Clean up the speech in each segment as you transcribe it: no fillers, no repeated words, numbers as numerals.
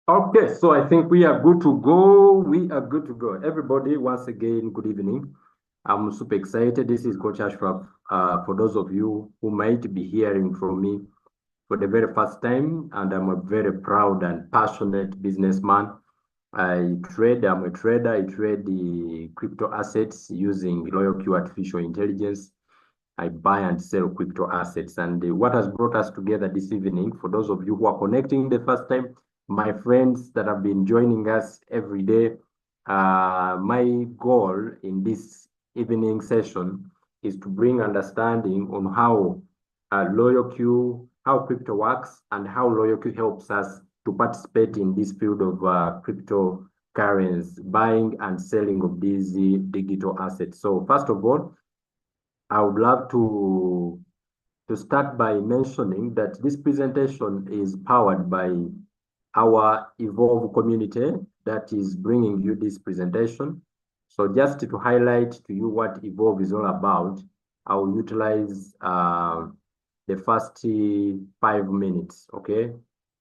Okay, so I think we are good to go. We are good to go. Everybody, once again, good evening. I'm super excited. This is Coach Ashraf. For those of you who might be hearing from me for the very first time, and I'm a very proud and passionate businessman. I'm a trader. I trade the crypto assets using Royalq artificial intelligence. I buy and sell crypto assets. And what has brought us together this evening, for those of you who are connecting the first time, my friends that have been joining us every day, my goal in this evening session is to bring understanding on how Royalq, how crypto works, and how Royalq helps us to participate in this field of cryptocurrency, buying and selling of these digital assets. So first of all, I would love to start by mentioning that this presentation is powered by our Evolve community that is bringing you this presentation. So just to highlight to you what Evolve is all about, I will utilize the first 5 minutes, okay?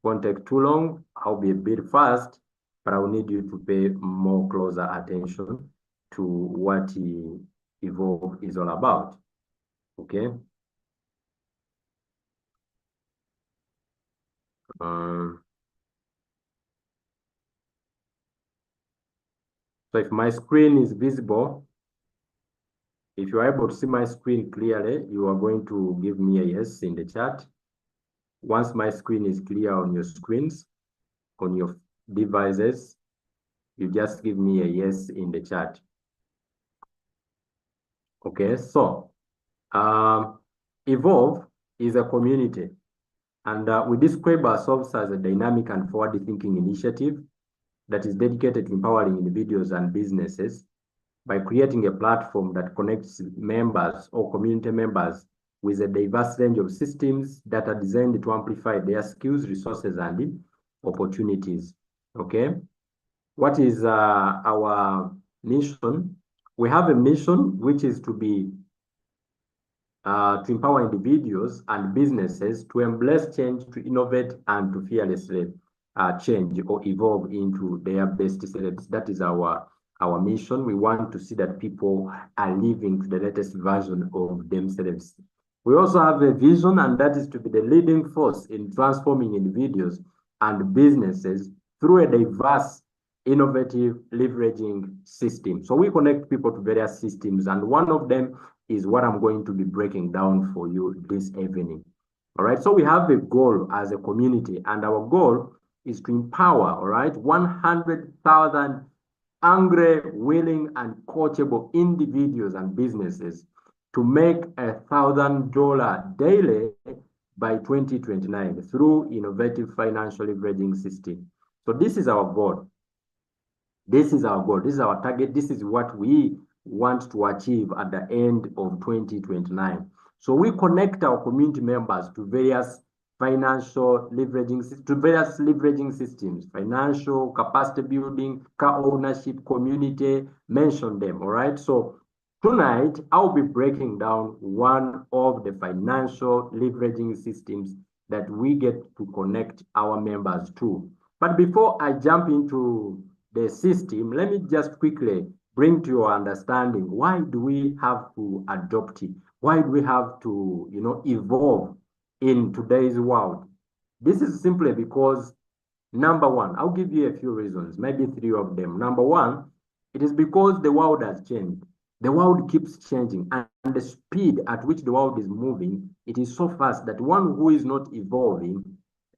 Won't take too long. I'll be a bit fast, but I will need you to pay more closer attention to what Evolve is all about, okay? Um, so if my screen is visible, if you are able to see my screen clearly, you are going to give me a yes in the chat. Once my screen is clear on your screens, on your devices, you just give me a yes in the chat. Okay, so Evolve is a community, and we describe ourselves as a dynamic and forward-thinking initiative that is dedicated to empowering individuals and businesses by creating a platform that connects members or community members with a diverse range of systems that are designed to amplify their skills, resources, and opportunities. Okay, what is our mission? We have a mission which is to empower individuals and businesses to embrace change, to innovate, and to fearlessly change or evolve into their best selves. That is our mission. We want to see that people are living to the latest version of themselves. We also have a vision, and that is to be the leading force in transforming individuals and businesses through a diverse, innovative leveraging system. So we connect people to various systems, and one of them is what I'm going to be breaking down for you this evening. All right, so we have a goal as a community, and our goal is to empower, all right, 100,000 angry, willing, and coachable individuals and businesses to make $1,000 daily by 2029 through innovative financial leveraging system. So this is our goal. This is our goal. This is our target. This is what we want to achieve at the end of 2029. So we connect our community members to various leveraging systems, financial, capacity building, car ownership, community, mention them, all right? So tonight, I'll be breaking down one of the financial leveraging systems that we get to connect our members to. But before I jump into the system, let me just quickly bring to your understanding, why do we have to adopt it? Why do we have to, evolve in today's world? This is simply because, number one, I'll give you a few reasons, maybe three of them. Number one, it is because the world has changed. The world keeps changing, and the speed at which the world is moving, it is so fast that one who is not evolving,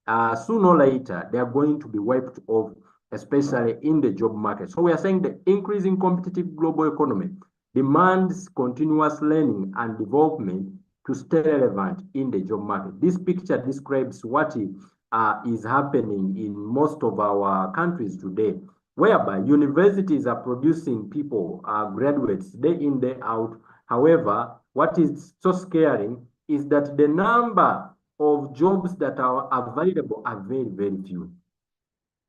sooner or later, they are going to be wiped off, especially in the job market. So we are saying the increasing competitive global economy demands continuous learning and development to stay relevant in the job market. This picture describes what is happening in most of our countries today, whereby universities are producing people, graduates, day in, day out. However, what is so scaring is that the number of jobs that are available are very, very few.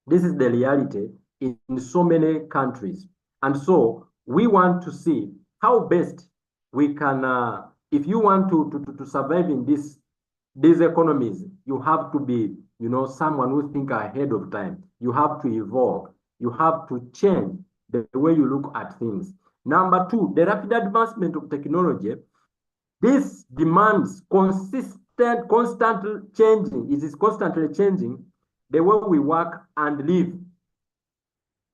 This is the reality in so many countries. And so we want to see how best we can, if you want to survive in these economies, you have to be someone who think ahead of time. You have to evolve. You have to change the way you look at things. Number two, the rapid advancement of technology. This demands constantly changing. It is constantly changing the way we work and live.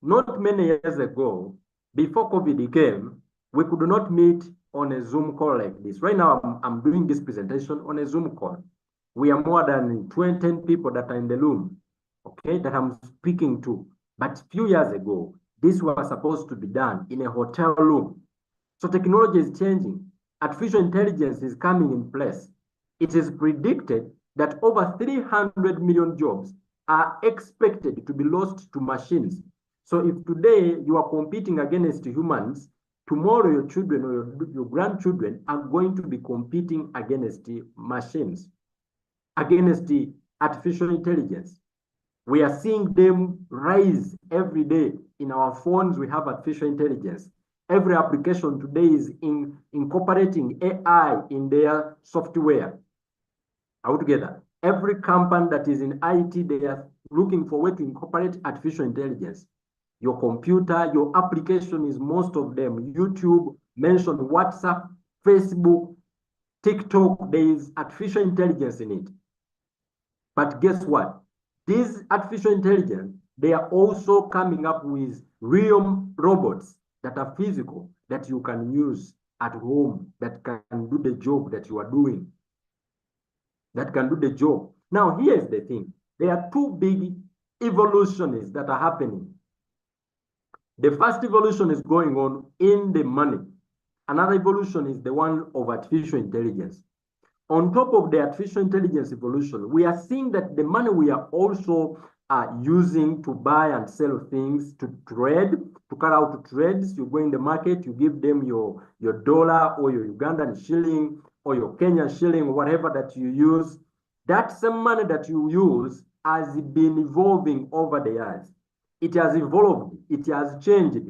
Not many years ago, before COVID came, we could not meet on a Zoom call like this. Right now, I'm doing this presentation on a Zoom call. We are more than 20 people that are in the room, okay, that I'm speaking to. But a few years ago, this was supposed to be done in a hotel room. So technology is changing. Artificial intelligence is coming in place. It is predicted that over 300 million jobs are expected to be lost to machines. So if today you are competing against humans, tomorrow your children or your grandchildren are going to be competing against machines, against artificial intelligence. We are seeing them rise every day. In our phones, we have artificial intelligence. Every application today is incorporating AI in their software. Altogether, every company that is in IT, they are looking for a way to incorporate artificial intelligence. Your computer, your application is most of them. YouTube, mentioned WhatsApp, Facebook, TikTok, there is artificial intelligence in it. But guess what? These artificial intelligence, they are also coming up with real robots that are physical, that you can use at home, that can do the job that you are doing, that can do the job. Now, here's the thing. There are two big evolutions that are happening. The first evolution is going on in the money. Another evolution is the one of artificial intelligence. On top of the artificial intelligence evolution, we are seeing that the money we are also using to buy and sell things, to trade, to carry out trades. You go in the market, you give them your dollar or your Ugandan shilling or your Kenyan shilling, whatever that you use. That same money that you use has been evolving over the years. It has evolved, it has changed.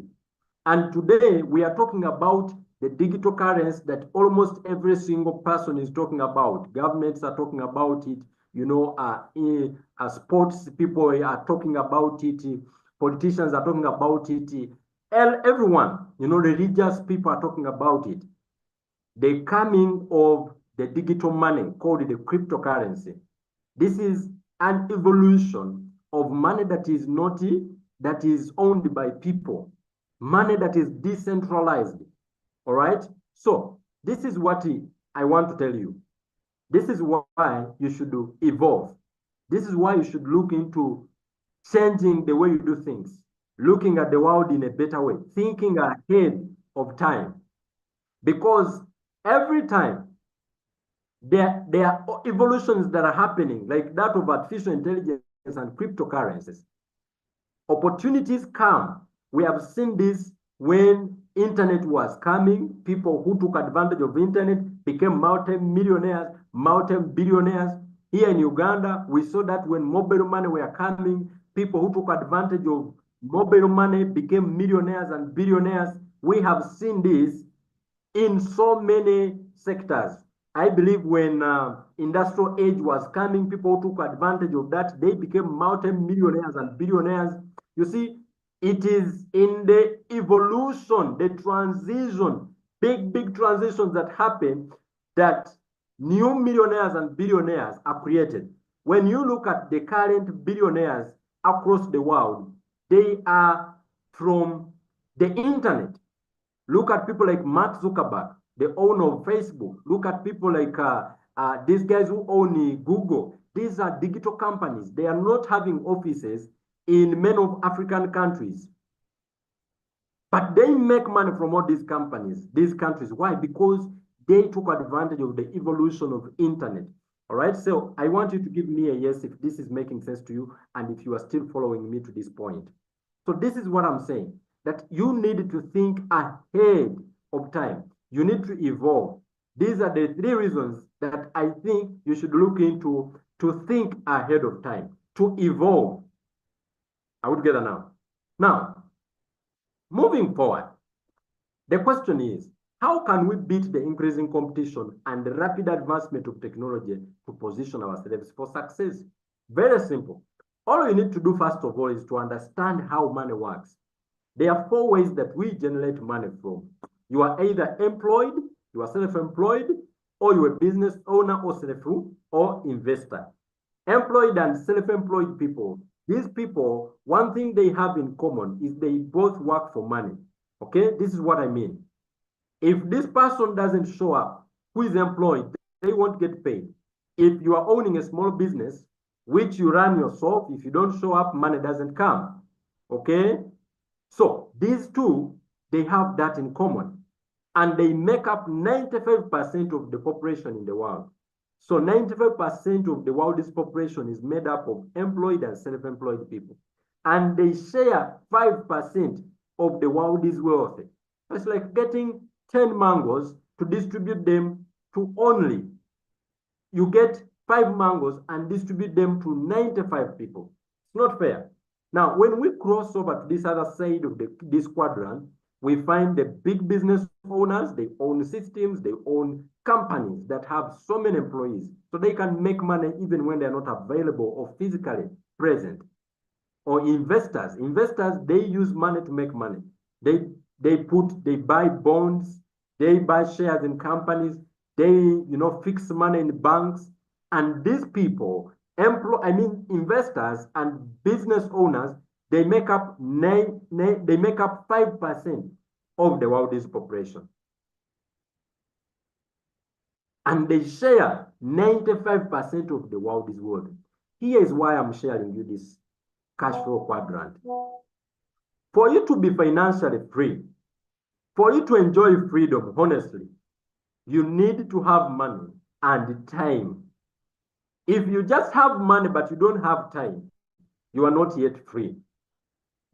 And today we are talking about the digital currency that almost every single person is talking about. Governments are talking about it. Sports people are talking about it. Politicians are talking about it. Everyone, religious people are talking about it. The coming of the digital money called the cryptocurrency. This is an evolution of money that is that is owned by people, money that is decentralized. All right. So this is what I want to tell you. This is why you should evolve. This is why you should look into changing the way you do things, looking at the world in a better way, thinking ahead of time. Because every time there are evolutions that are happening, like that of artificial intelligence and cryptocurrencies. Opportunities come. We have seen this when internet was coming. People who took advantage of internet became multi-millionaires, multi-billionaires. Here in Uganda, we saw that when mobile money were coming, people who took advantage of mobile money became millionaires and billionaires. We have seen this in so many sectors. I believe when industrial age was coming, people who took advantage of that, they became multi-millionaires and billionaires. You see, it is in the evolution, the transition, big transitions that happen that new millionaires and billionaires are created. When you look at the current billionaires across the world, they are from the internet. Look at people like Mark Zuckerberg, the owner of Facebook. Look at people like these guys who own Google. These are digital companies. They are not having offices in many of African countries. But they make money from all these companies, these countries. Why? Because they took advantage of the evolution of internet. All right. So I want you to give me a yes if this is making sense to you and if you are still following me to this point. So this is what I'm saying, that you need to think ahead of time. You need to evolve. These are the three reasons that I think you should look into to think ahead of time, to evolve. Are we together now? Now, moving forward, the question is, how can we beat the increasing competition and the rapid advancement of technology to position ourselves for success? Very simple. All you need to do first of all is to understand how money works. There are four ways that we generate money from. You are either employed, you are self-employed, or you're a business owner or investor. Employed and self-employed people, these people, one thing they have in common is they both work for money. Okay, this is what I mean. If this person doesn't show up, who is employed, they won't get paid. If you are owning a small business, which you run yourself, if you don't show up, money doesn't come. Okay? So these two, they have that in common. And they make up 95% of the population in the world. So 95% of the world's population is made up of employed and self-employed people. And they share 5% of the world's wealth. It's like getting 10 mangoes to distribute them to only. You get 5 mangoes and distribute them to 95 people. It's not fair. Now, when we cross over to this other side of this quadrant, we find the big business owners, they own systems, they own companies that have so many employees, so they can make money even when they're not available or physically present. Or investors. Investors, they use money to make money. They buy bonds, they buy shares in companies, they fix money in banks. And these people, investors and business owners, they make up 5% of the world's population. And they share 95% of the world's wealth. Here is why I'm sharing you this cash flow quadrant. For you to be financially free, for you to enjoy freedom, honestly, you need to have money and time. If you just have money but you don't have time, you are not yet free.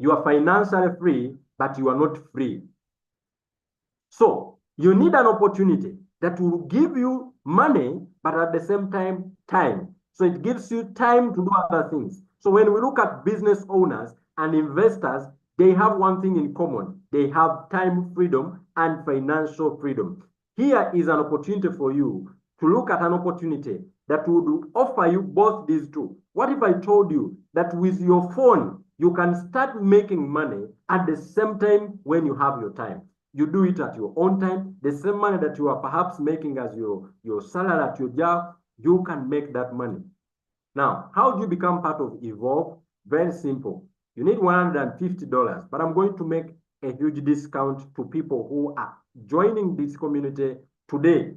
You are financially free, but you are not free. So you need an opportunity that will give you money, but at the same time, time. So it gives you time to do other things. So when we look at business owners and investors, they have one thing in common. They have time freedom and financial freedom. Here is an opportunity for you to look at an opportunity that would offer you both these two. What if I told you that with your phone, you can start making money at the same time when you have your time? You do it at your own time. The same money that you are perhaps making as your salary at your job, you can make that money. Now, how do you become part of Evolve? Very simple. You need $150, but I'm going to make a huge discount to people who are joining this community today.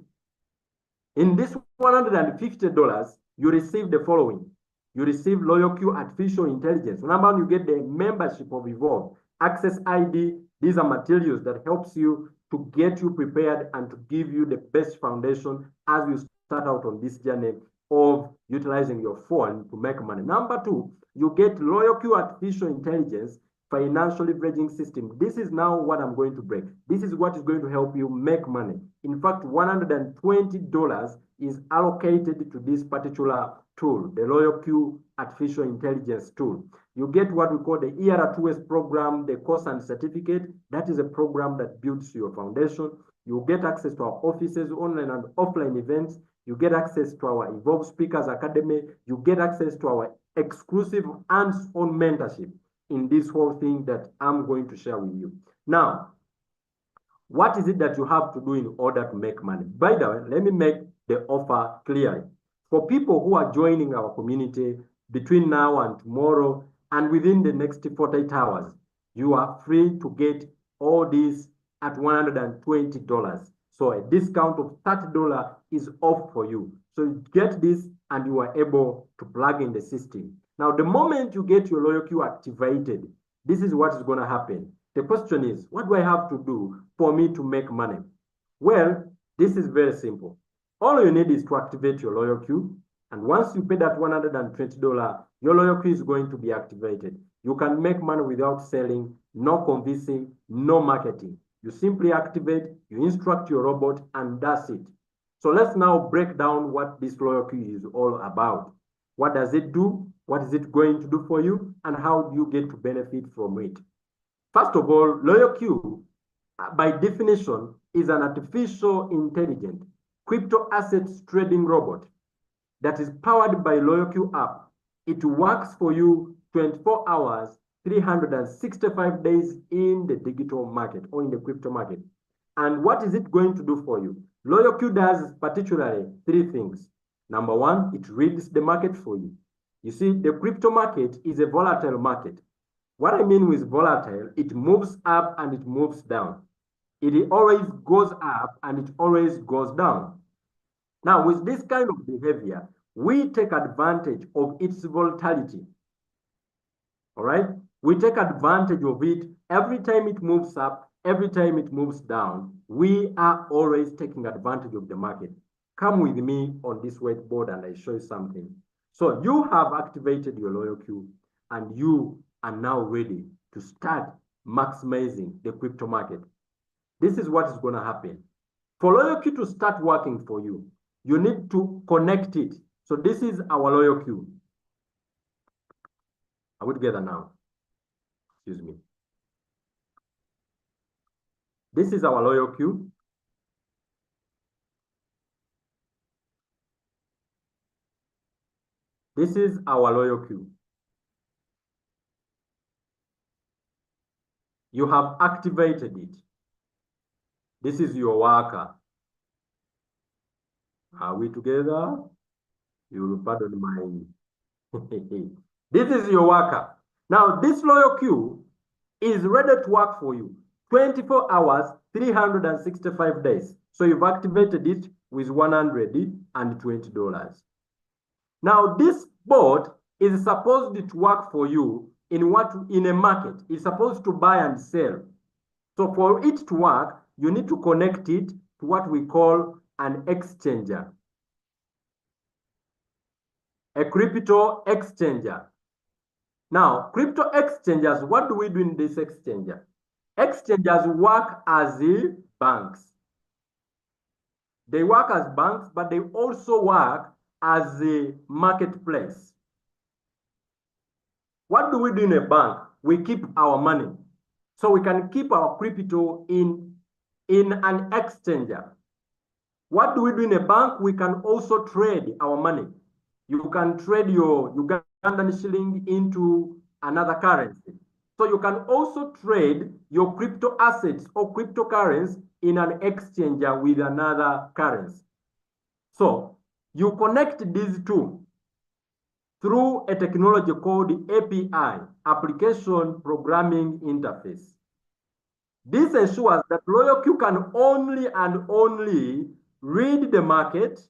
In this $150, you receive the following. You receive Royalq Artificial Intelligence. Number one, you get the membership of Evolve. Access ID, these are materials that helps you to get you prepared and to give you the best foundation as you start out on this journey of utilizing your phone to make money. Number two, you get Royalq Artificial Intelligence Financial Leveraging System. This is now what I'm going to break. This is what is going to help you make money. In fact, $120 is allocated to this particular tool, the Royalq Artificial Intelligence tool. You get what we call the ER2S program, the course and certificate. That is a program that builds your foundation. You get access to our offices, online and offline events. You get access to our Evolve Speakers Academy. You get access to our exclusive hands-on mentorship in this whole thing that I'm going to share with you. Now, what is it that you have to do in order to make money? By the way, let me make the offer clear. For people who are joining our community between now and tomorrow and within the next 48 hours, you are free to get all this at $120. So a discount of $30 is off for you. So you get this and you are able to plug in the system. Now, the moment you get your Royalq activated, this is what is going to happen. The question is, what do I have to do for me to make money? Well, this is very simple. All you need is to activate your Royalq. And once you pay that $120, your Royalq is going to be activated. You can make money without selling, no convincing, no marketing. You simply activate, you instruct your robot, and that's it. So let's now break down what this Royalq is all about. What does it do? What is it going to do for you? And how do you get to benefit from it? First of all, Royalq, by definition, is an artificial intelligent crypto assets trading robot that is powered by Royalq app. It works for you 24 hours, 365 days in the digital market or in the crypto market. And what is it going to do for you? Royalq does particularly three things. Number one, it reads the market for you. You see, the crypto market is a volatile market. What I mean with volatile, it moves up and it moves down. It always goes up and it always goes down. Now, with this kind of behavior, we take advantage of its volatility. All right? We take advantage of it every time it moves up, every time it moves down. We are always taking advantage of the market. Come with me on this whiteboard and I show you something. So you have activated your Royalq and you are now ready to start maximizing the crypto market. This is what is going to happen. For Royalq to start working for you, you need to connect it. So this is our Royalq. Are we together now? Excuse me. This is our Royalq. This is our Royalq. You have activated it. This is your worker. Are we together? You will pardon my... This is your worker. Now, this Royalq is ready to work for you 24 hours, 365 days. So you've activated it with $120. Now, this bot is supposed to work for you in a market. It's supposed to buy and sell. So for it to work, you need to connect it to what we call an exchanger. A crypto exchanger. Now, crypto exchangers, what do we do in this exchanger? Exchangers work as banks. They work as banks, but they also work as a marketplace. What do we do in a bank? We keep our money. So we can keep our crypto in an exchanger. What do we do in a bank? We can also trade our money. You can trade your Ugandan shilling into another currency. So you can also trade your crypto assets or cryptocurrency in an exchanger with another currency. So you connect these two through a technology called API, Application Programming Interface. This ensures that Royalq can only and only read the market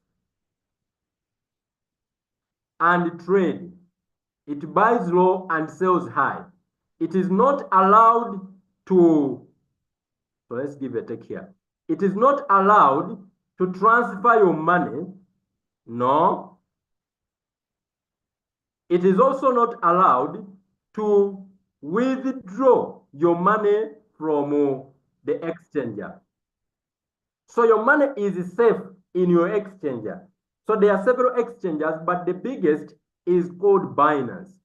and trade. It buys low and sells high. It is not allowed to, so let's give a take here. It is not allowed to transfer your money. No. It is also not allowed to withdraw your money from the exchanger. So your money is safe in your exchanger. So there are several exchangers, but the biggest is called Binance.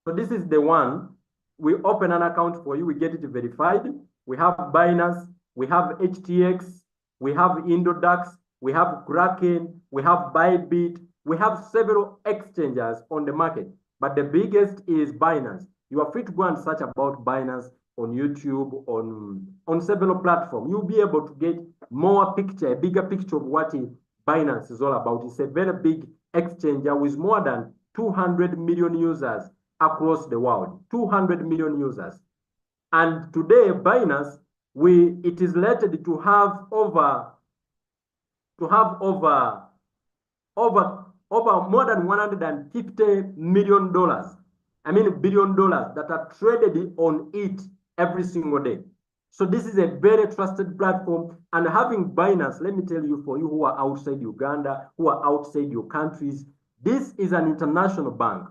So this is the one. We open an account for you. We get it verified. We have Binance. We have HTX. We have Indodax. We have Kraken. We have Bybit. We have several exchangers on the market, but the biggest is Binance. You are free to go and search about Binance on YouTube, on several platforms. You'll be able to get more picture, a bigger picture of what Binance is all about. It's a very big exchanger with more than 200 million users across the world. 200 million users. And today, Binance, it is rated to have over more than $150 million. I mean, $1 billion that are traded on it every single day. So this is a very trusted platform. And having Binance, let me tell you, for you who are outside Uganda, who are outside your countries, this is an international bank.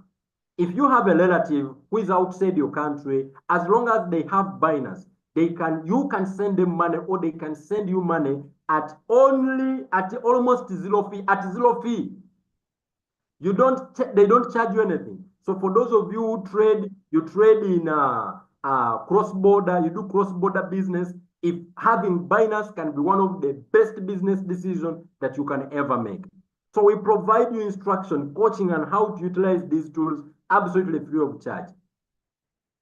If you have a relative who is outside your country, as long as they have Binance, you can send them money, or they can send you money at almost zero fee. At zero fee. They don't charge you anything. So for those of you who trade, you trade in cross-border, you do cross-border business, if having Binance can be one of the best business decisions that you can ever make. So we provide you instruction, coaching on how to utilize these tools absolutely free of charge.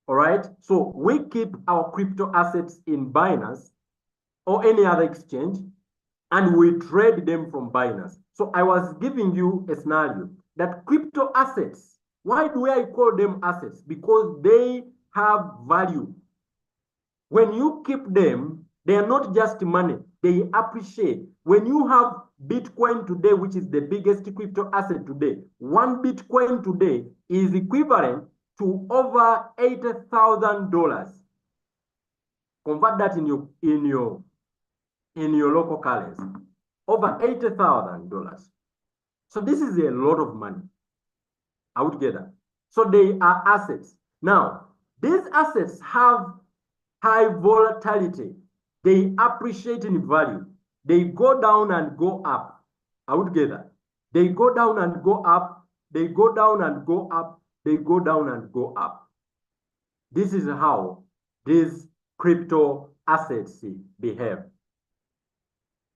All right. So we keep our crypto assets in Binance or any other exchange, and we trade them from Binance. So I was giving you a scenario that crypto assets, why do I call them assets? Because they have value. When you keep them, they are not just money, they appreciate. When you have Bitcoin today, which is the biggest crypto asset today, one Bitcoin today is equivalent to over $80,000. Convert that in your local currency, over $80,000. So this is a lot of money altogether. So they are assets. Now, these assets have high volatility. They appreciate in value. They go down and go up altogether. They go down and go up. They go down and go up. They go down and go up. This is how these crypto assets behave.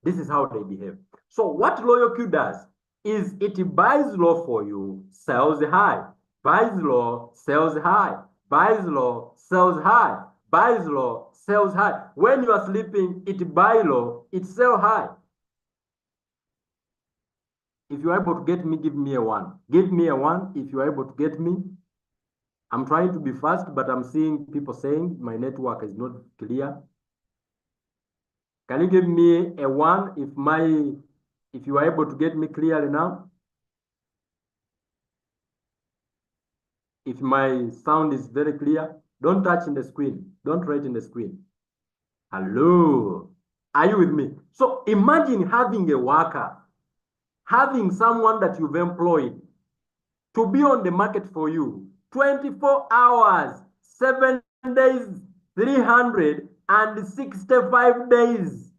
This is how they behave. So what Royalq does is it buys low for you, sells high, buys low, sells high, buys low, sells high, buys low, sells high. When you are sleeping, it buy low, it sell high. If you are able to get me, give me a 1. Give me a 1 if you are able to get me. I'm trying to be fast, but I'm seeing people saying my network is not clear. Can you give me a 1 if you are able to get me clearly now? If my sound is very clear, don't touch in the screen. Don't write in the screen. Hello. Are you with me? So imagine having a worker, having someone that you've employed to be on the market for you 24 hours, 7 days, 365 days,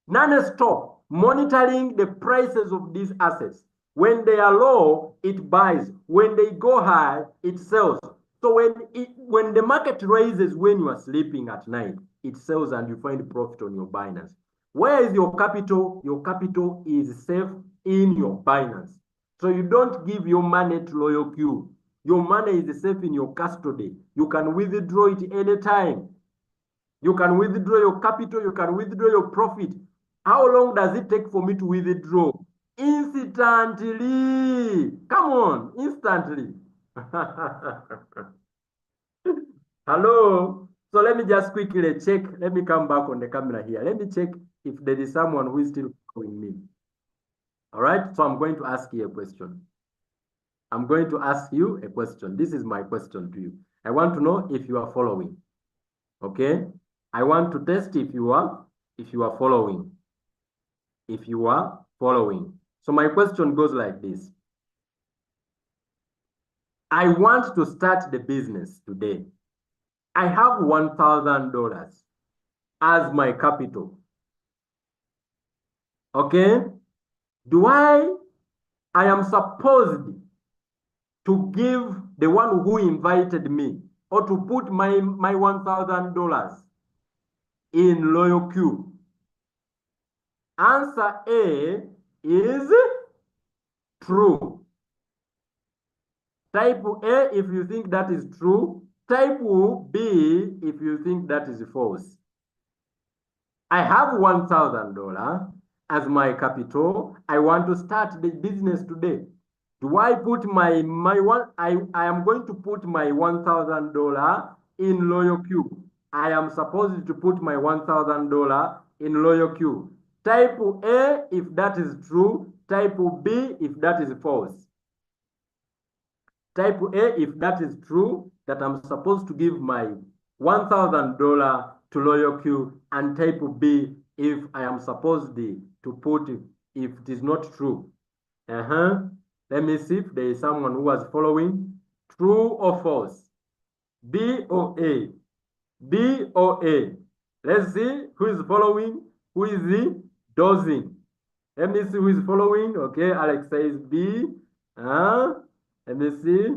non-stop, monitoring the prices of these assets. When they are low, it buys. When they go high, it sells. So when the market raises when you are sleeping at night, it sells and you find profit on your Binance. Where is your capital? Your capital is safe in your Binance. So you don't give your money to Royalq. Your money is safe in your custody. You can withdraw it anytime. You can withdraw your capital. You can withdraw your profit. How long does it take for me to withdraw? Instantly. Come on, instantly. Hello. So let me just quickly check. Let me come back on the camera here. Let me check if there is someone who is still following me. All right. So I'm going to ask you a question. I'm going to ask you a question. This is my question to you. I want to know if you are following. Okay. I want to test if you are following. If you are following. So my question goes like this. I want to start the business today. I have $1,000 as my capital. Okay? I am supposed to give the one who invited me or to put my $1,000 in Royalq? Answer A is true. Type A if you think that is true. Type B if you think that is false. I have $1,000 as my capital. I want to start the business today. Do I put my one? I am going to put my $1,000 in Royalq. I am supposed to put my $1,000 in Royalq. Type A if that is true. Type B if that is false. Type A if that is true, that I'm supposed to give my $1,000 to Royalq, and type B if I am supposed to put it, if it is not true. Let me see if there is someone who was following. True or false? B or A? B or A? Let's see who is following, who is dozing. Let me see who is following. Okay, Alex says B. Let me see.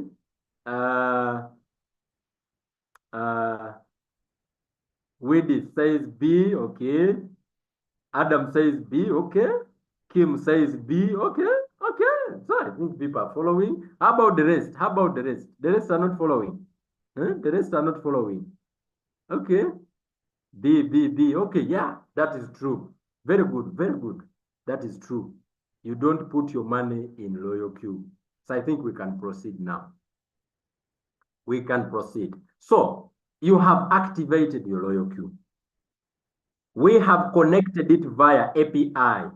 Widdy says B. Okay. Adam says B. Okay. Kim says B. Okay. Okay. So I think people are following. How about the rest? How about the rest? The rest are not following. Huh? The rest are not following. Okay. B. Okay, yeah, that is true. Very good, very good. That is true. You don't put your money in Royalq. So I think we can proceed now. We can proceed. So you have activated your Royalq. We have connected it via API.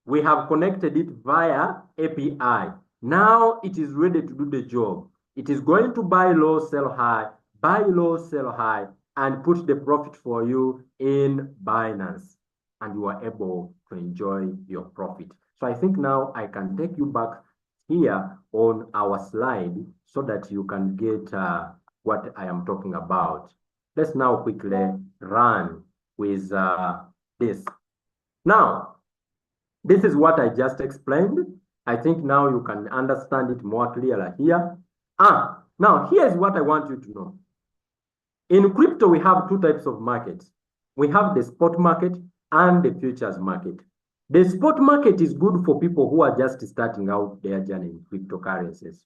We have connected it via API. Now it is ready to do the job. It is going to buy low, sell high, and put the profit for you in Binance. And you are able to enjoy your profit. So I think now I can take you back here on our slide so that you can get what I am talking about. Let's now quickly run with this. Now, this is what I just explained. I think now you can understand it more clearly here. Now here's what I want you to know. In crypto, we have two types of markets. We have the spot market and the futures market. The spot market is good for people who are just starting out their journey in cryptocurrencies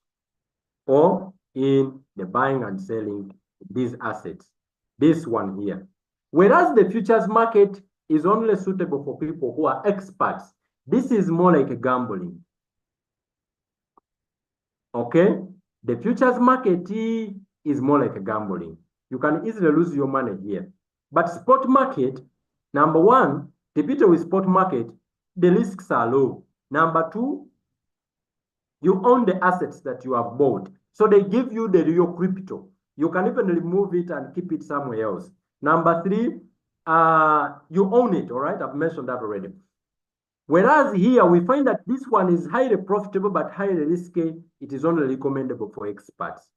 or in the buying and selling these assets. This one here. Whereas the futures market is only suitable for people who are experts. This is more like a gambling. Okay? The futures market is more like a gambling. You can easily lose your money here. But spot market, number one, the beauty with spot market, the risks are low. Number two, you own the assets that you have bought. So they give you the real crypto. You can even remove it and keep it somewhere else. Number three, you own it, all right? I've mentioned that already. Whereas here, we find that this one is highly profitable, but highly risky. It is only recommendable for experts,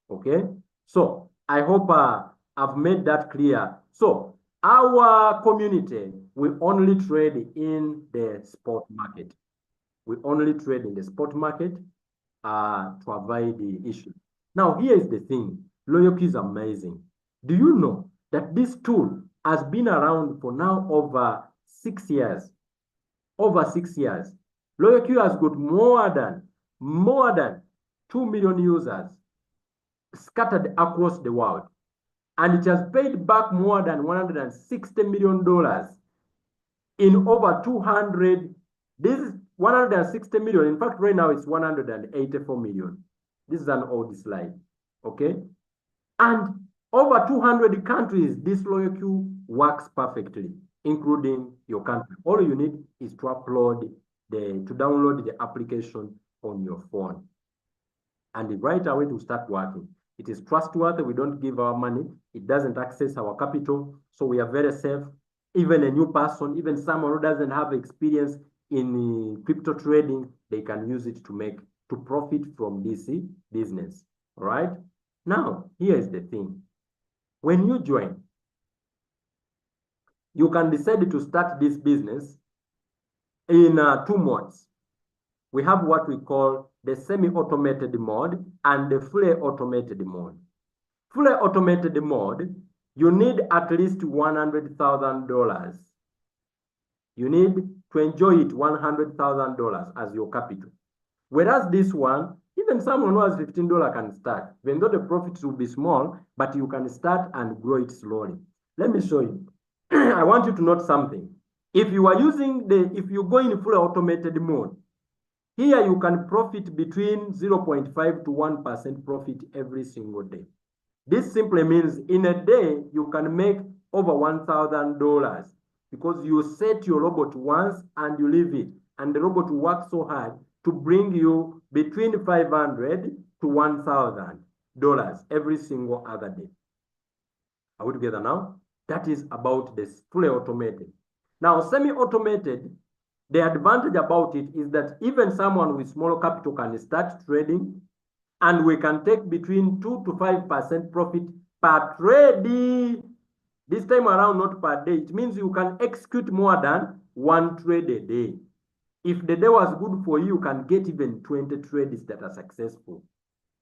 okay? So I hope I've made that clear. So our community, we only trade in the spot market. We only trade in the spot market to avoid the issue. Now, here is the thing. Royalq is amazing. Do you know that this tool has been around for now over 6 years? Over 6 years. Royalq has got more than 2 million users scattered across the world. And it has paid back more than $160 million in over 200. This is 160 million. In fact, right now it's 184 million. This is an old slide, okay? And over 200 countries, this Royalq works perfectly, including your country. All you need is to download the application on your phone. And right away to start working. It is trustworthy. We don't give our money. It doesn't access our capital. So we are very safe. Even a new person, even someone who doesn't have experience in crypto trading, they can use it to profit from this business. All right. Now, here is the thing. When you join, you can decide to start this business in 2 modes. We have what we call the semi-automated mode and the fully automated mode. Fully automated mode, you need at least $100,000. You need to enjoy it $100,000 as your capital. Whereas this one, even someone who has $15 can start, even though the profits will be small, but you can start and grow it slowly. Let me show you. I want you to note something. If you are if you go in fully automated mode, here you can profit between 0.5 to 1% profit every single day. This simply means in a day, you can make over $1,000 because you set your robot once and you leave it. And the robot works so hard to bring you between $500 to $1,000 every single other day. Are we together now? That is about this fully automated. Now, semi-automated, the advantage about it is that even someone with small capital can start trading, and we can take between 2 to 5% profit per trade. This time around, not per day. It means you can execute more than 1 trade a day. If the day was good for you, you can get even 20 trades that are successful.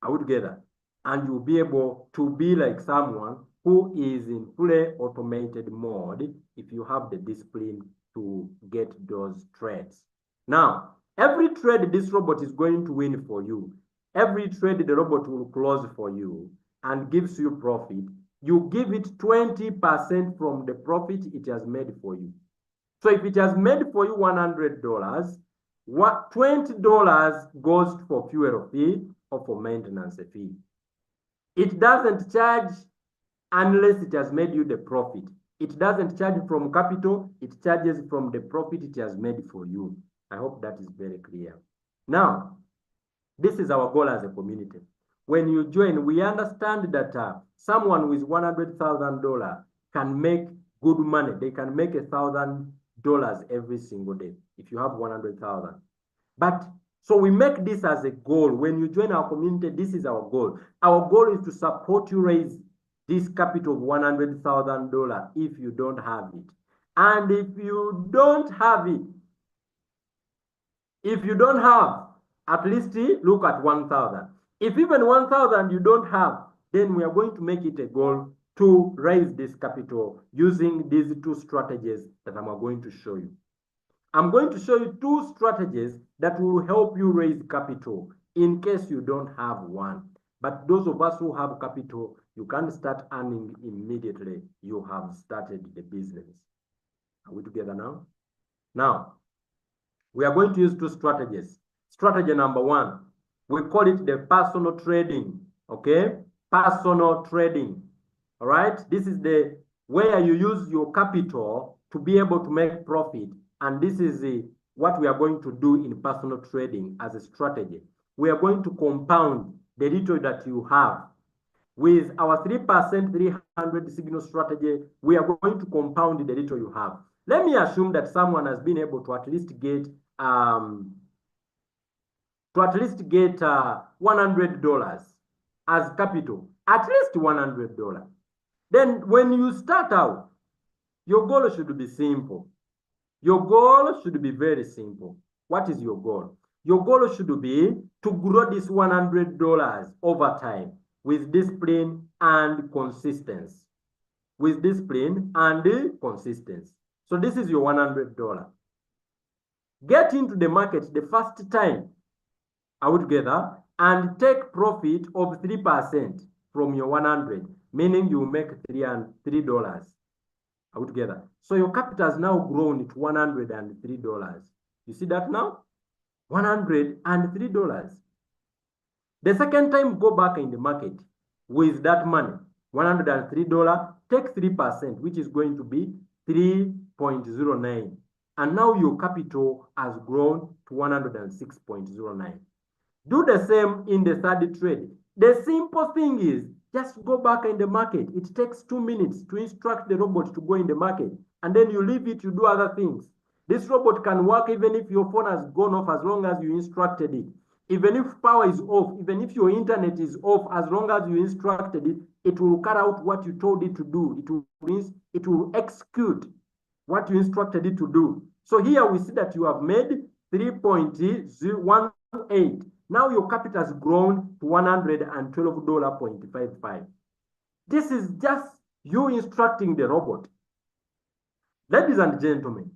Are we together? And you'll be able to be like someone who is in fully automated mode if you have the discipline to get those trades. Now, Every trade this robot is going to win for you. Every trade the robot will close for you and gives you profit. You give it 20% from the profit it has made for you. So if it has made for you $100, $20 goes for fuel fee or for maintenance fee. It doesn't charge unless it has made you the profit. It doesn't charge from capital, it charges from the profit it has made for you. I hope that is very clear. Now, this is our goal as a community. When you join, we understand that someone with $100,000 can make good money. They can make $1,000 every single day if you have 100,000. But so we make this as a goal. When you join our community, this is our goal. Our goal is to support you raise this capital of $100,000 if you don't have it. And if you don't have it, at least look at 1,000. If even 1,000 you don't have, then we are going to make it a goal to raise this capital using these two strategies that I'm going to show you. I'm going to show you two strategies that will help you raise capital in case you don't have one. But those of us who have capital, you can start earning immediately. You have started the business. Are we together now? Now, we are going to use two strategies. Strategy number one, we call it the personal trading, okay? Personal trading, all right? This is the where you use your capital to be able to make profit. And this is what we are going to do in personal trading as a strategy. We are going to compound the little that you have. With our 3% 300 signal strategy, we are going to compound the little you have. Let me assume that someone has been able to at least get $100 as capital, at least $100. Then when you start out, your goal should be simple. Your goal should be very simple. What is your goal? Your goal should be to grow this $100 over time with discipline and consistency. With discipline and consistency. So this is your $100. Get into the market the first time altogether and take profit of 3% from your 100, meaning you make $3 altogether. So your capital has now grown to $103. You see that now? $103. The second time, go back in the market with that money, $103, take 3%, which is going to be 3.09. And now your capital has grown to 106.09. Do the same in the third trade. The simple thing is just go back in the market. It takes 2 minutes to instruct the robot to go in the market. And then you leave it, you do other things. This robot can work even if your phone has gone off as long as you instructed it. Even if power is off, even if your internet is off, as long as you instructed it, it will carry out what you told it to do. It will execute what you instructed it to do. So here we see that you have made 3.018. Now your capital has grown to $112.55. This is just you instructing the robot. Ladies and gentlemen,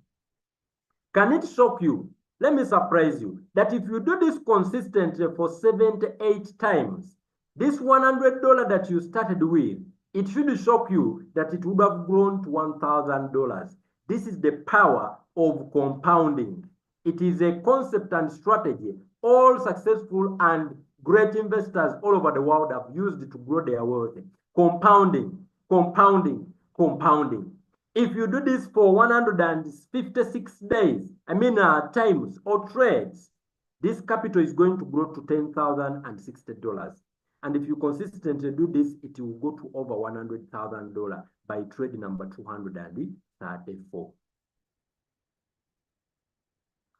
can it shock you? Let me surprise you that if you do this consistently for 7 to 8 times, this $100 that you started with, it should shock you that it would have grown to $1,000. This is the power of compounding. It is a concept and strategy all successful and great investors all over the world have used to grow their wealth. Compounding, compounding, compounding. If you do this for 156 days, times or trades, this capital is going to grow to $10,060. And if you consistently do this, it will go to over $100,000 by trade number 234.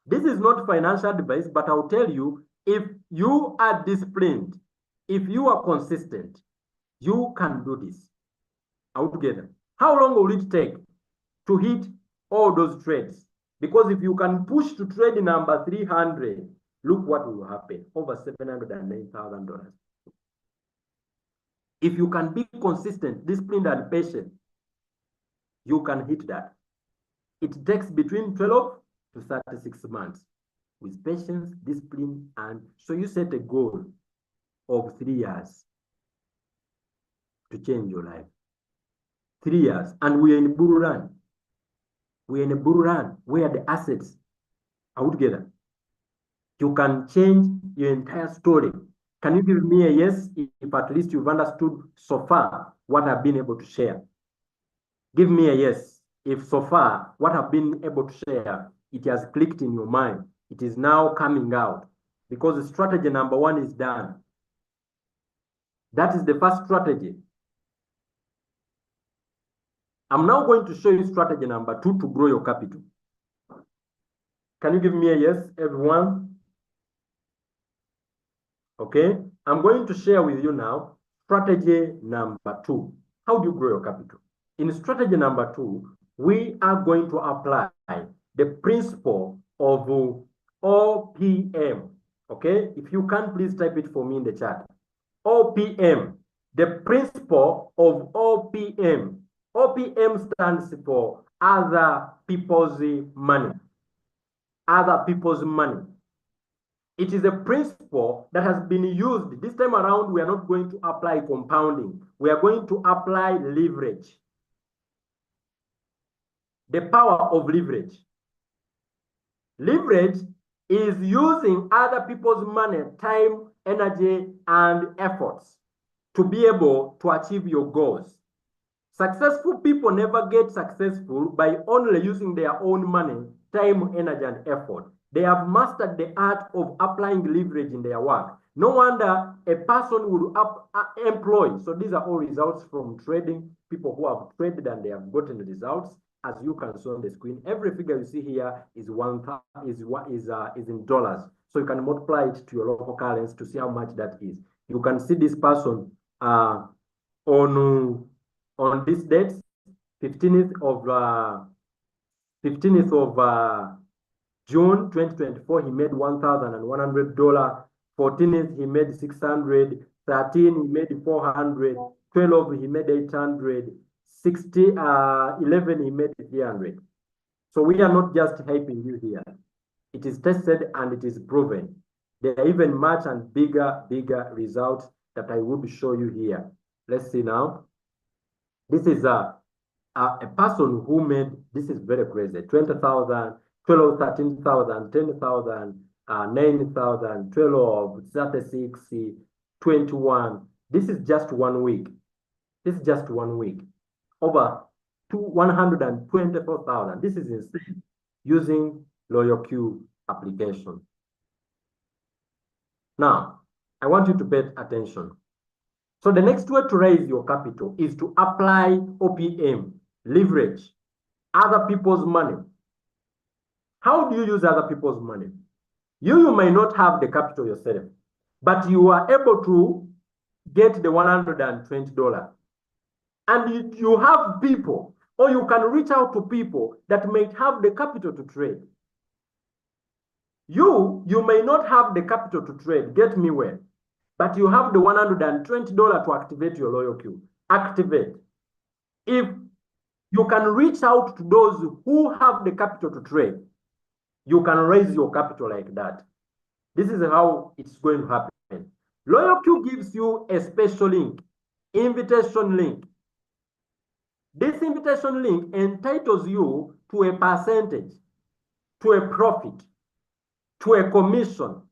This is not financial advice, but I'll tell you, if you are disciplined, if you are consistent, you can do this altogether. How long will it take to hit all those trades? Because if you can push to trade number 300, look what will happen, over $709,000. If you can be consistent, disciplined, and patient, you can hit that. It takes between 12 to 36 months. with patience, discipline, and so you set a goal of 3 years to change your life. 3 years, and we're in bull run. We're in a bull run where the assets are together. You can change your entire story. Can you give me a yes if at least you've understood so far what I've been able to share? Give me a yes if so far what I've been able to share, it has clicked in your mind. It is now coming out because strategy number 1 is done. That is the first strategy. I'm now going to show you strategy number 2 to grow your capital. Can you give me a yes, everyone? Okay, I'm going to share with you now strategy number 2. How do you grow your capital? In strategy number 2, we are going to apply the principle of OPM. Okay, if you can, please type it for me in the chat. OPM, the principle of OPM. OPM stands for other people's money. Other people's money. It is a principle that has been used. This time around, we are not going to apply compounding. We are going to apply leverage. The power of leverage. Leverage is using other people's money, time, energy, and efforts to be able to achieve your goals. Successful people never get successful by only using their own money, time, energy, and effort. They have mastered the art of applying leverage in their work. No wonder a person would employ. So these are all results from trading. People who have traded and they have gotten results. As you can see on the screen, every figure you see here is in dollars. So you can multiply it to your local currency to see how much that is. You can see this person on this date, 15th of June 2024, he made $1,100. 14th, he made 600. 13, he made 400. 12, he made 800. 11, he made 300. So we are not just hyping you here. It is tested and it is proven. There are even much and bigger results that I will show you here. Let's see now. This is a person who made, this is very crazy, 20,000, 12, 13,000, 10,000, 9,000, 12, 36, 21. This is just 1 week. This is just 1 week. Over 124,000. This is insane using Royalq application. Now, I want you to pay attention. So the next way to raise your capital is to apply OPM, leverage, other people's money. How do you use other people's money? You may not have the capital yourself, but you are able to get the $120. And you have people, or you can reach out to people that may have the capital to trade. You may not have the capital to trade, get me well, but you have the $120 to activate your Royalq. Activate. If you can reach out to those who have the capital to trade, you can raise your capital like that. This is how it's going to happen. Royalq gives you a special link, invitation link. This invitation link entitles you to a percentage, to a profit, to a commission.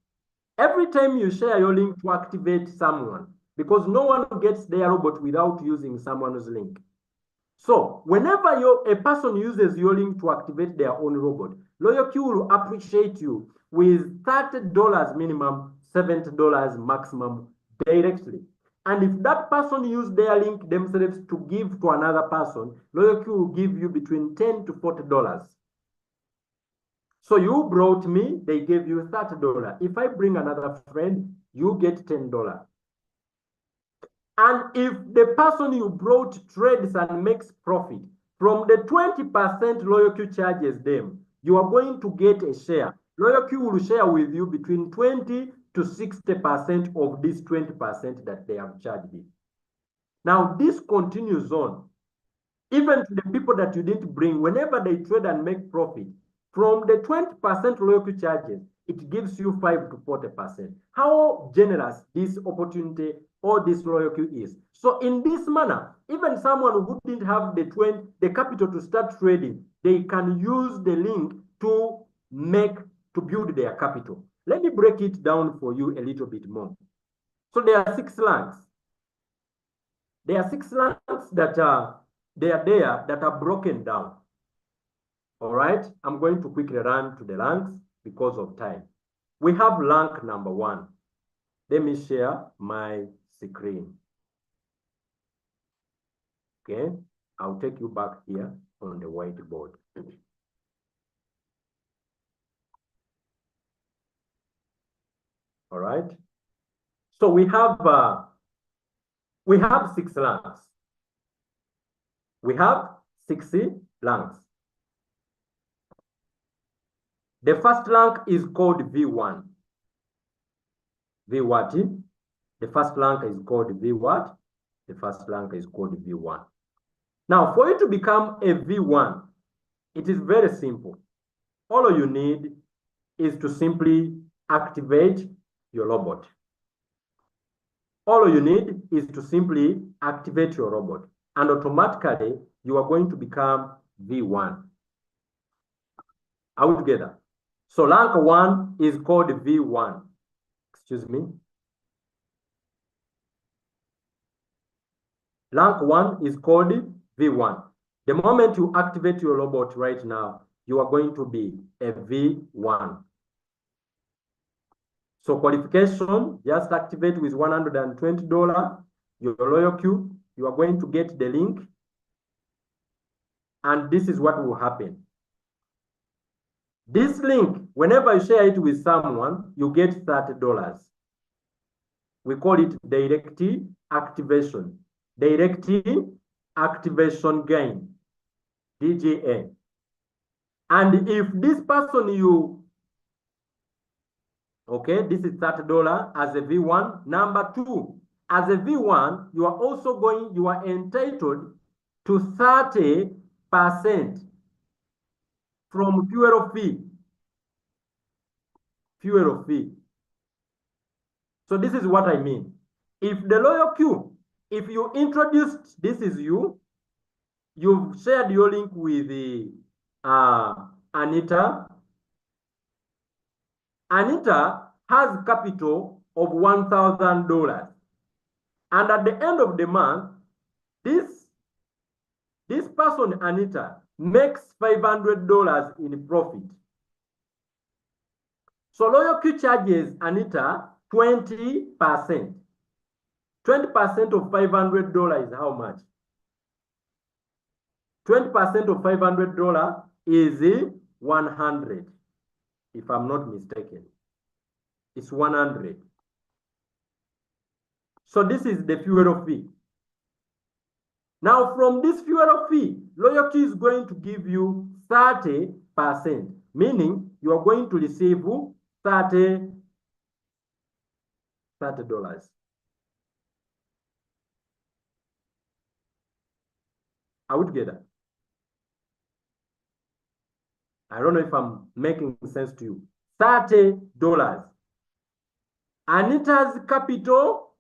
Every time you share your link to activate someone, because no one gets their robot without using someone's link. So whenever a person uses your link to activate their own robot, Royalq will appreciate you with $30 minimum, $70 maximum directly. And if that person used their link themselves to give to another person, Royalq will give you between $10 to $40. So you brought me, they gave you $30. If I bring another friend, you get $10. And if the person you brought trades and makes profit, from the 20% Royalq charges them, you are going to get a share. Royalq will share with you between 20 to 60% of this 20% that they have charged you. Now, this continues on. Even to the people that you didn't bring, whenever they trade and make profit, from the 20% Royalq charges, it gives you 5 to 40%. How generous this opportunity or this Royalq is. So in this manner, even someone who didn't have the capital to start trading, they can use the link to build their capital. Let me break it down for you a little bit more. So there are 6 links. There are 6 links that are there that are broken down. All right, I'm going to quickly run to the ranks because of time. We have rank number 1. Let me share my screen. Okay, I'll take you back here on the whiteboard. All right, so we have 6 ranks. We have 6 ranks. The first rank is called V1. V what? The first rank is called V what? The first rank is called V1. Now, for you to become a V1, it is very simple. All you need is to simply activate your robot. All you need is to simply activate your robot, and automatically you are going to become V1. Are we together? So rank 1 is called V1. Excuse me. Rank 1 is called V1. The moment you activate your robot right now, you are going to be a V1. So qualification, just activate with $120. Your Royalq, you are going to get the link. And this is what will happen. This link, whenever you share it with someone, you get $30. We call it direct activation. Direct activation gain, DGA. And if this person okay, this is $30 as a V1. Number 2, as a V1, you are entitled to 30% from fuel fee. Fuel fee. So this is what I mean. If the Royalq, if you introduced, this is you've shared your link with Anita. Anita has capital of $1,000. And at the end of the month, this person, Anita, makes $500 in profit. So Royalq charges Anita 20%. 20% of $500 is how much? 20% of $500 is 100. If I'm not mistaken, it's 100. So this is the fuel fee. Now from this fuel fee, Royalq is going to give you 30%, meaning you are going to receive $30. Are we together? I don't know if I'm making sense to you. $30. Anita's capital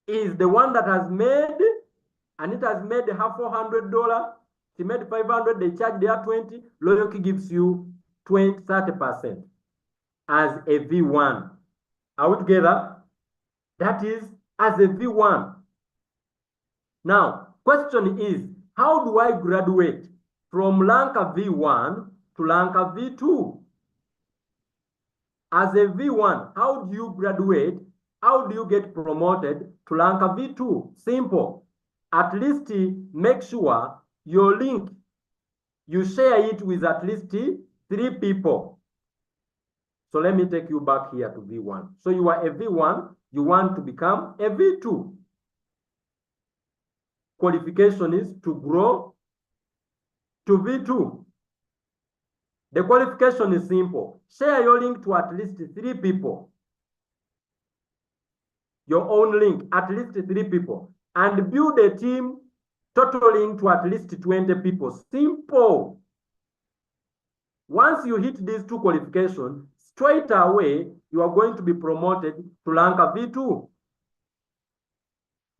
is the one that has made, Anita has made her $400. She made 500, they charge their 20. Royalq gives you 30% as a V1. Are we together? That is as a V1. Now, question is, how do I graduate from rank V1 to rank V2? As a V1, how do you graduate? How do you get promoted to rank V2? Simple. At least make sure your link, you share it with at least 3 people. So let me take you back here to V1. So you are a V1, you want to become a V2. Qualification is to grow to V2. The qualification is simple. Share your link to at least 3 people. Your own link, at least 3 people. And build a team totaling to at least 20 people. Simple. Once you hit these 2 qualifications, straight away, you are going to be promoted to rank a V2.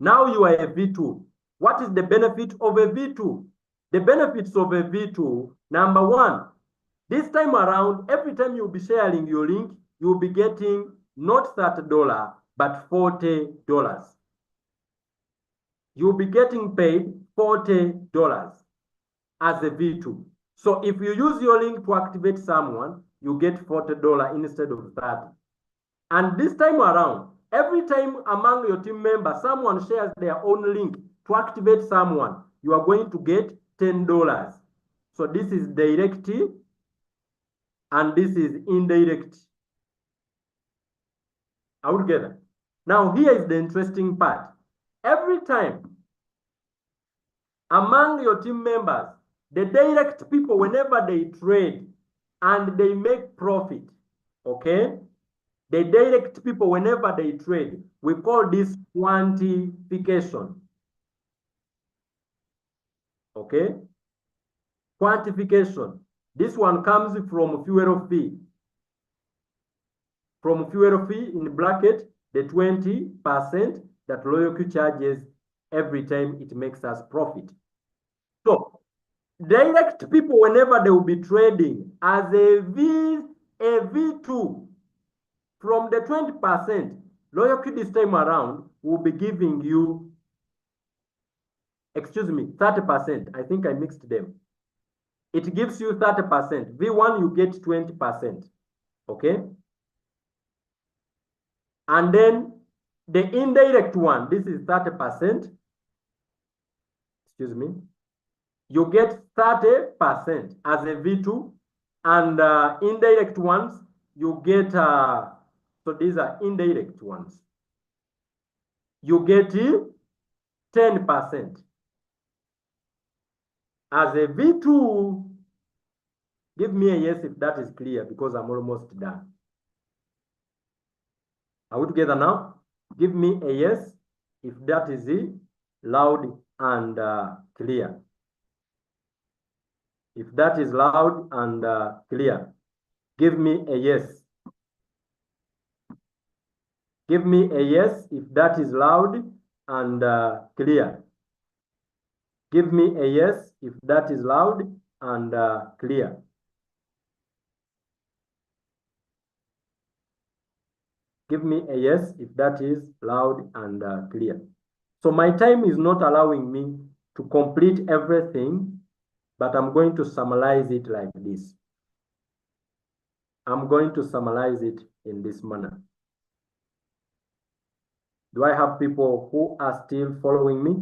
Now you are a V2. What is the benefit of a V2? The benefits of a V2, number one, this time around, every time you'll be sharing your link, you'll be getting not $30, but $40. You'll be getting paid $40 as a V2. So if you use your link to activate someone, you get $40 instead of 30. And this time around, every time among your team members, someone shares their own link to activate someone, you are going to get $10. So this is direct and this is indirect. Are we together? Now here is the interesting part. Every time among your team members, the direct people, whenever they trade and they make profit, okay? The direct people, whenever they trade, we call this quantification. Okay? Quantification. This one comes from fuel fee. From fuel fee in bracket, the 20% that Royalq charges every time it makes us profit. So, direct people, whenever they will be trading as a V2, from the 20%, Royalq this time around will be giving you, 30%. I think I mixed them. It gives you 30%. V1, you get 20%. Okay? And then the indirect one, this is 30%. You get 30% as a V2. And indirect ones, you get, so these are indirect ones. You get 10%. As a V2, give me a yes if that is clear, because I'm almost done. Are we together now? Give me a yes if that is loud and clear. If that is loud and clear, give me a yes. Give me a yes if that is loud and clear. Give me a yes if that is loud and clear. Give me a yes if that is loud and clear. So my time is not allowing me to complete everything, but I'm going to summarize it like this. I'm going to summarize it in this manner. Do I have people who are still following me?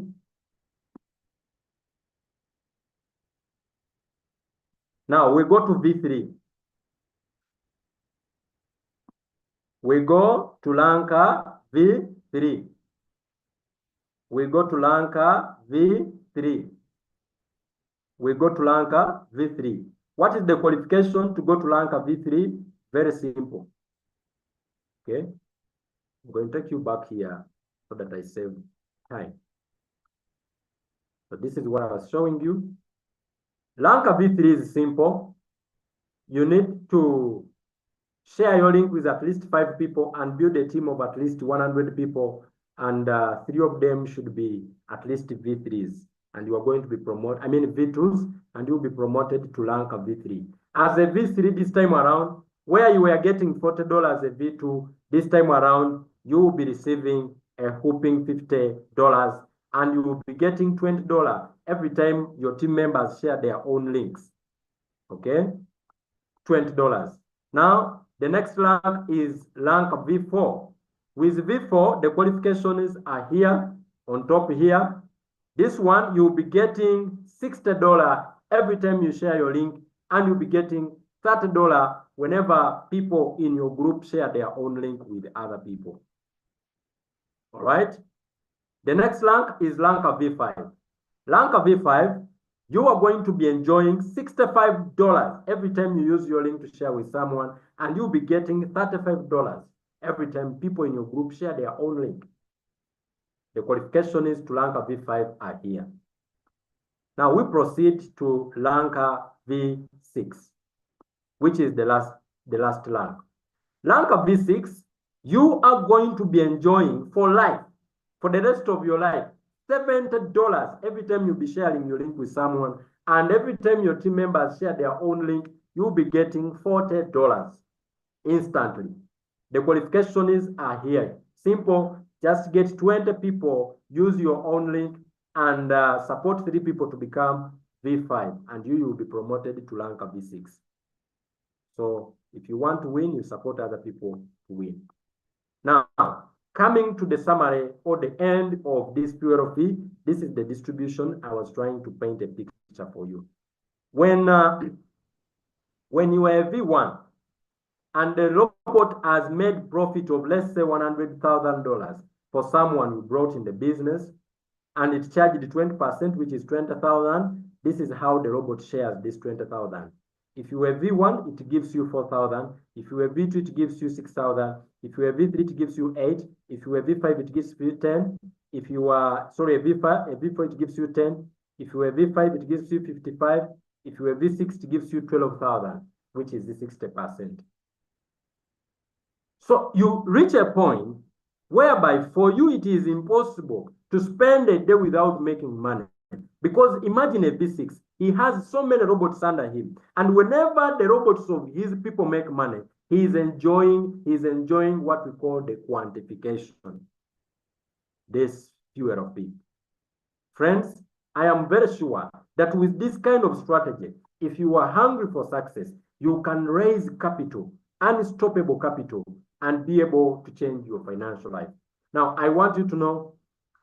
Now we go to V3. We go to Lanka V3. We go to Lanka V3. We go to Lanka V3. What is the qualification to go to Lanka V3? Very simple. Okay. I'm going to take you back here so that I save time. So this is what I was showing you. Lanka V3 is simple. You need to share your link with at least 5 people and build a team of at least 100 people. And 3 of them should be at least V3s. And you are going to be promoted, V2s, and you'll be promoted to Lanka V3. As a V3 this time around, where you were getting $40 a V2, this time around, you will be receiving a whopping $50, and you will be getting $20 every time your team members share their own links. Okay? $20. Now, the next rank is rank V4. With V4, the qualifications are here, on top here. This one, you'll be getting $60 every time you share your link, and you'll be getting $30 whenever people in your group share their own link with other people. All right? The next rank is rank V5. Rank V5, you are going to be enjoying $65 every time you use your link to share with someone, and you'll be getting $35 every time people in your group share their own link. The qualifications to rank V5 are here. Now we proceed to rank V6, which is the last rank. Lanka V6, you are going to be enjoying for life, for the rest of your life, $70 every time you'll be sharing your link with someone. And every time your team members share their own link, you'll be getting $40 instantly. The qualifications are here. Simple, just get 20 people, use your own link, and support 3 people to become V5, and you will be promoted to Lanka V6. So if you want to win, you support other people to win. Now, coming to the summary or the end of this period of fee, this is the distribution. I was trying to paint a picture for you. When you are a V1 and the robot has made profit of, let's say, $100,000 for someone who brought in the business, and it charged 20%, which is 20,000. This is how the robot shares this 20,000. If you are V1, it gives you 4,000. If you are V2, it gives you 6,000. If you are V3, it gives you 8. If you are V5, it gives you 10. If you are, sorry, a V4, it gives you 10. If you are V5, it gives you 55. If you are V6, it gives you 12,000, which is the 60%. So you reach a point whereby for you, it is impossible to spend a day without making money. Because imagine a V6, he has so many robots under him. And whenever the robots of his people make money, he's enjoying what we call the quantification. This fuel of it. Friends, I am very sure that with this kind of strategy, if you are hungry for success, you can raise capital, unstoppable capital, and be able to change your financial life. Now, I want you to know,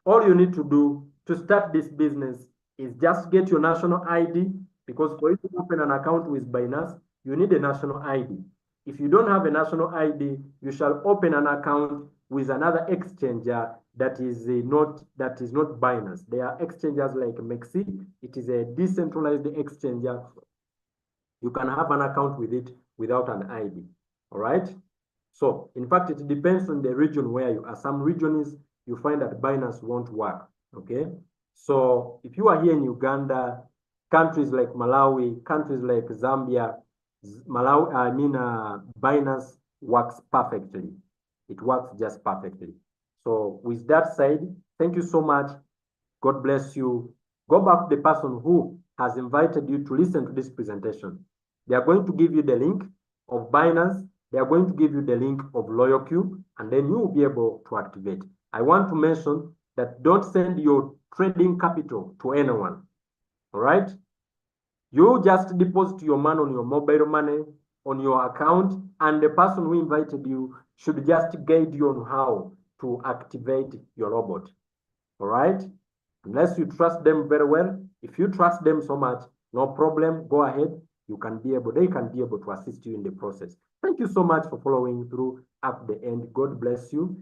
all you need to do to start this business is just get your national ID, because for you to open an account with Binance, you need a national ID. If you don't have a national ID, you shall open an account with another exchanger that is not Binance. There are exchangers like Mexi. It is a decentralized exchanger. You can have an account with it without an ID. All right. So in fact, it depends on the region where you are. Some regions you find that Binance won't work. Okay. So if you are here in Uganda, countries like Malawi, countries like Zambia, Binance works perfectly. It works just perfectly. So with that said, thank you so much. God bless you. Go back to the person who has invited you to listen to this presentation. They are going to give you the link of Binance. They are going to give you the link of Royalq, and then you will be able to activate. I want to mention that don't send your trading capital to anyone. All right? You just deposit your money on your mobile money, on your account, and the person who invited you should just guide you on how to activate your robot. All right? Unless you trust them very well. If you trust them so much, no problem, go ahead. They can be able to assist you in the process. Thank you so much for following through at the end. God bless you.